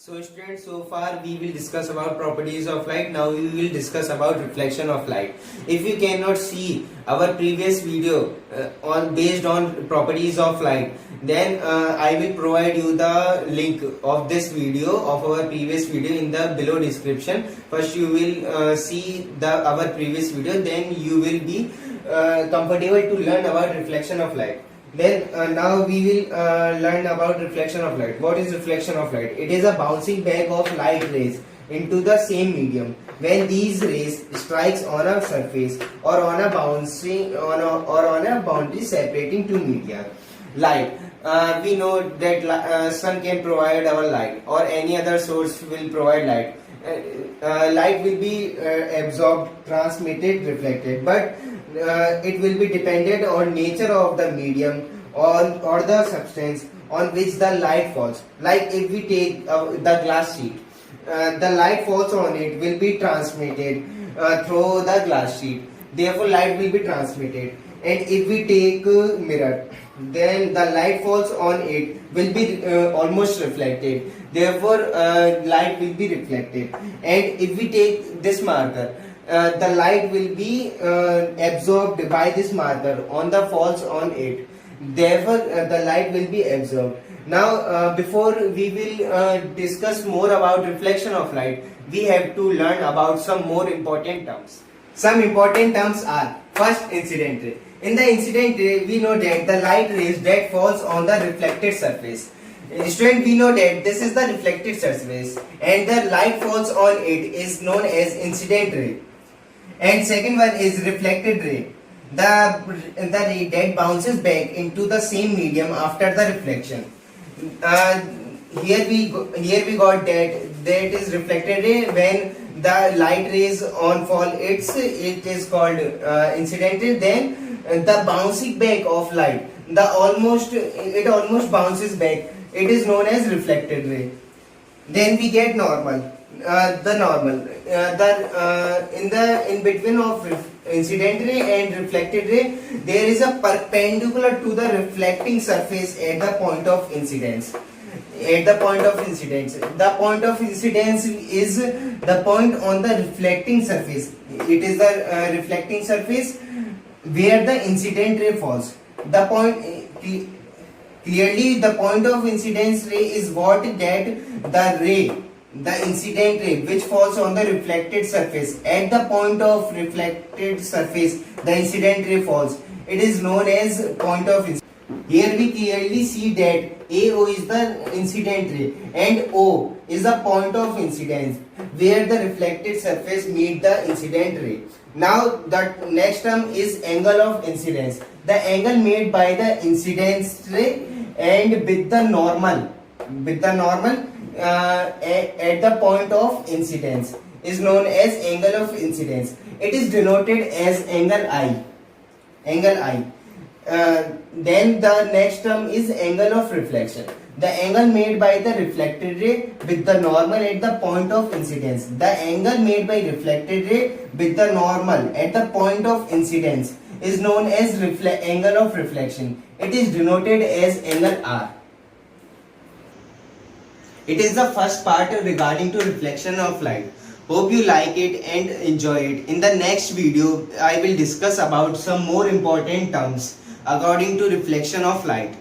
So students, so far we will discuss about properties of light. Now we will discuss about reflection of light. If you cannot see our previous video based on properties of light, then I will provide you the link of this video of our previous video in the below description. First you will see our previous video, then you will be comfortable to learn about reflection of light. Then now we will learn about reflection of light. What is reflection of light? It is a bouncing back of light rays into the same medium when these rays strikes on a surface or on a boundary separating two media. Light. We know that sun can provide our light, or any other source will provide light. Light will be absorbed, transmitted, reflected, but it will be dependent on nature of the medium or the substance on which the light falls. Like if we take the glass sheet, the light falls on it will be transmitted through the glass sheet. Therefore, light will be transmitted. And if we take a mirror, then the light falls on it will be almost reflected. Therefore, light will be reflected. And if we take this marker, the light will be absorbed by this marker on the falls on it. Therefore, the light will be absorbed. Now, before we will discuss more about reflection of light, we have to learn about some more important terms. Some important terms are: first, incident ray. In the incident ray, we know that the light rays that falls on the reflected surface. Student, we know that this is the reflected surface and the light falls on it is known as incident ray. And second one is reflected ray. The ray that bounces back into the same medium after the reflection. Here we got that is reflected ray. When the light rays on fall, it is called incident ray. Then the bouncing back of light, it almost bounces back, it is known as reflected ray. Then we get normal. In between of incident ray and reflected ray, there is a perpendicular to the reflecting surface at the point of incidence. The point of incidence is the point on the reflecting surface. It is the reflecting surface where the incident ray falls. Clearly, the point of incidence ray is what that the incident ray which falls on the reflected surface. At the point of reflected surface, the incident ray falls. It is known as point of incidence. Here we clearly see that AO is the incident ray and O is the point of incidence where the reflected surface meet the incident ray. Now the next term is angle of incidence. The angle made by the incidence ray and with the normal at the point of incidence is known as angle of incidence. It is denoted as angle I. Then the next term is angle of reflection. The angle made by the reflected ray with the normal at the point of incidence. The angle made by reflected ray with the normal at the point of incidence is known as angle of reflection. It is denoted as angle R. It is the first part regarding to reflection of light. Hope you like it and enjoy it. In the next video, I will discuss about some more important terms according to reflection of light.